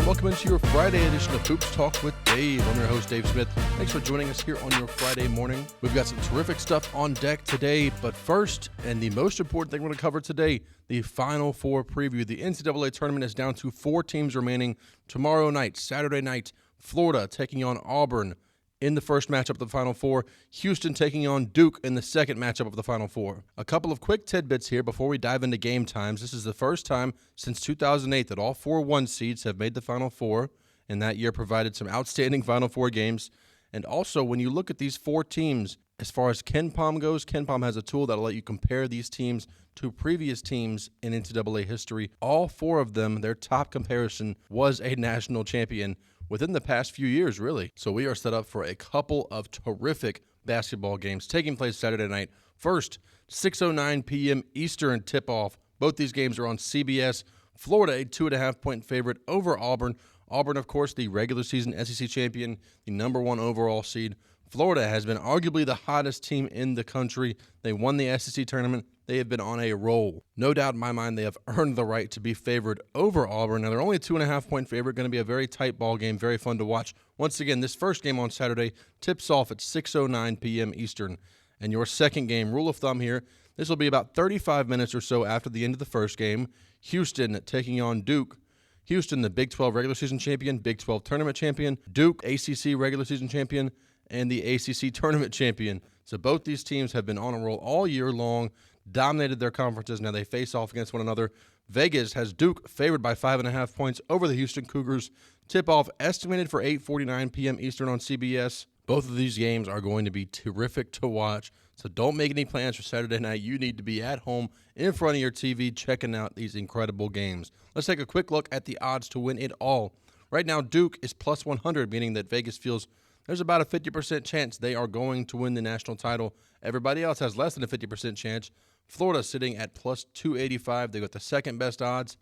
Welcome into your Friday edition of Hoops Talk with Dave. I'm your host, Dave Smith. Thanks for joining us here on your Friday morning. We've got some terrific stuff on deck today, but first, and the most important thing we're going to cover today, the Final Four preview. The NCAA Tournament is down to 4 teams remaining. Tomorrow night, Saturday night, Florida taking on Auburn in the first matchup of the Final Four. Houston taking on Duke in the second matchup of the Final Four. A couple of quick tidbits here before we dive into game times. This is the first time since 2008 that all 4 1 seeds have made the Final Four, and that year provided some outstanding Final Four games. And also, when you look at these 4 teams, as far as KenPom goes, KenPom has a tool that will let you compare these teams to previous teams in NCAA history. All 4 of them, their top comparison was a national champion within the past few years, really. So we are set up for a couple of terrific basketball games taking place Saturday night. First, 6:09 p.m. Eastern tip-off. Both these games are on CBS. Florida, a 2.5-point favorite over Auburn. Auburn, of course, the regular season SEC champion, the number 1 overall seed. Florida has been arguably the hottest team in the country. They won the SEC tournament. They have been on a roll. No doubt in my mind they have earned the right to be favored over Auburn. Now, they're only a 2.5-point favorite. Going to be a very tight ball game, very fun to watch. Once again, this first game on Saturday tips off at 6:09 p.m. Eastern. And your second game, rule of thumb here, this will be about 35 minutes or so after the end of the first game. Houston taking on Duke. Houston, the Big 12 regular season champion, Big 12 tournament champion. Duke, ACC regular season champion, and the ACC tournament champion. So both these teams have been on a roll all year long, dominated their conferences. Now they face off against one another. Vegas has Duke favored by 5.5 points over the Houston Cougars. Tip-off estimated for 8:49 p.m. Eastern on CBS. Both of these games are going to be terrific to watch. So don't make any plans for Saturday night. You need to be at home in front of your TV checking out these incredible games. Let's take a quick look at the odds to win it all. Right now, Duke is plus 100, meaning that Vegas feels there's about a 50% chance they are going to win the national title. Everybody else has less than a 50% chance. Florida sitting at plus 285. They got the second best odds.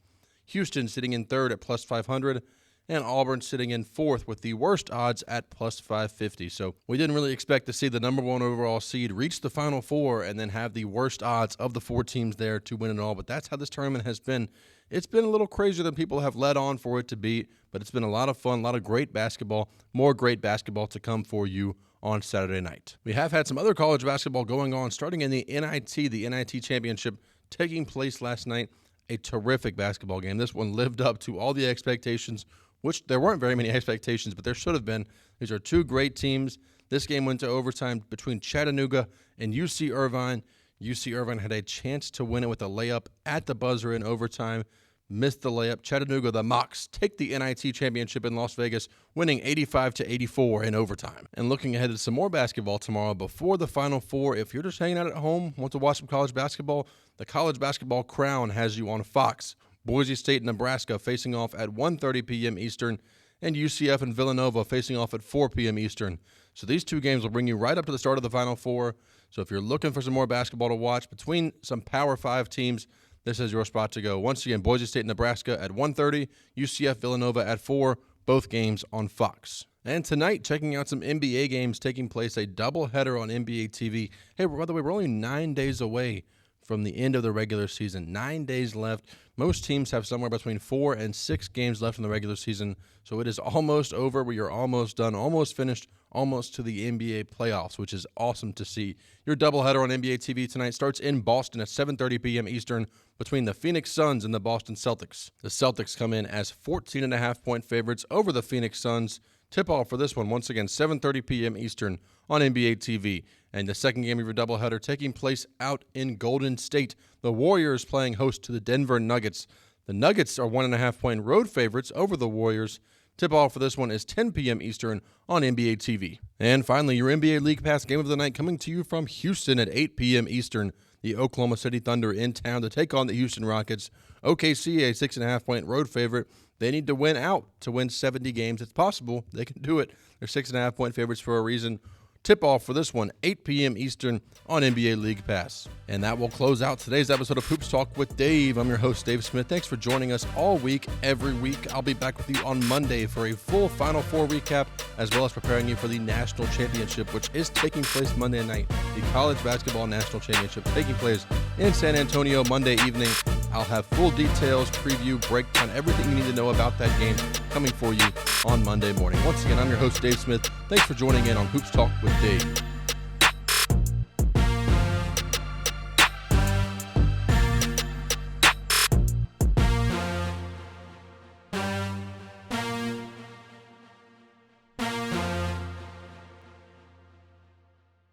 Houston sitting in third at plus 500. And Auburn sitting in fourth with the worst odds at plus 550. So we didn't really expect to see the number 1 overall seed reach the Final Four and then have the worst odds of the 4 teams there to win it all. But that's how this tournament has been. It's been a little crazier than people have led on for it to be, but it's been a lot of fun, a lot of great basketball, more great basketball to come for you on Saturday night. We have had some other college basketball going on, starting in the NIT Championship taking place last night. A terrific basketball game. This one lived up to all the expectations, which there weren't very many expectations, but there should have been. These are 2 great teams. This game went to overtime between Chattanooga and UC Irvine. UC Irvine had a chance to win it with a layup at the buzzer in overtime. Missed the layup. Chattanooga, the Mocs, take the NIT Championship in Las Vegas, winning 85-84 in overtime. And looking ahead to some more basketball tomorrow before the Final Four, if you're just hanging out at home, want to watch some college basketball, the College Basketball Crown has you on Fox. Boise State, Nebraska facing off at 1:30 p.m. Eastern, and UCF and Villanova facing off at 4 p.m. Eastern. So these 2 games will bring you right up to the start of the Final Four. So if you're looking for some more basketball to watch between some Power 5 teams, this is your spot to go. Once again, Boise State, Nebraska at 1:30, UCF, Villanova at 4, both games on Fox. And tonight, checking out some NBA games taking place, a doubleheader on NBA TV. Hey, by the way, we're only 9 days away from the end of the regular season. 9 days left. Most teams have somewhere between 4 and 6 games left in the regular season, so it is almost over. We are almost done, almost finished, almost to the NBA playoffs, which is awesome to see. Your doubleheader on NBA TV tonight starts in Boston at 7:30 p.m. Eastern between the Phoenix Suns and the Boston Celtics. The Celtics come in as 14.5-point favorites over the Phoenix Suns. Tip-off for this one, once again, 7:30 p.m. Eastern on NBA TV. And the second game of your doubleheader taking place out in Golden State. The Warriors playing host to the Denver Nuggets. The Nuggets are 1.5-point road favorites over the Warriors. Tip-off for this one is 10 p.m. Eastern on NBA TV. And finally, your NBA League Pass game of the night coming to you from Houston at 8 p.m. Eastern. The Oklahoma City Thunder in town to take on the Houston Rockets. OKC, a 6.5-point road favorite. They need to win out to win 70 games. It's possible. They can do it. They're 6.5-point favorites for a reason. Tip-off for this one, 8 p.m. Eastern on NBA League Pass. And that will close out today's episode of Hoops Talk with Dave. I'm your host, Dave Smith. Thanks for joining us all week, every week. I'll be back with you on Monday for a full Final Four recap, as well as preparing you for the National Championship, which is taking place Monday night. The College Basketball National Championship taking place in San Antonio Monday evening. I'll have full details, preview, breakdown, everything you need to know about that game coming for you on Monday morning. Once again, I'm your host, Dave Smith. Thanks for joining in on Hoops Talk with Dave.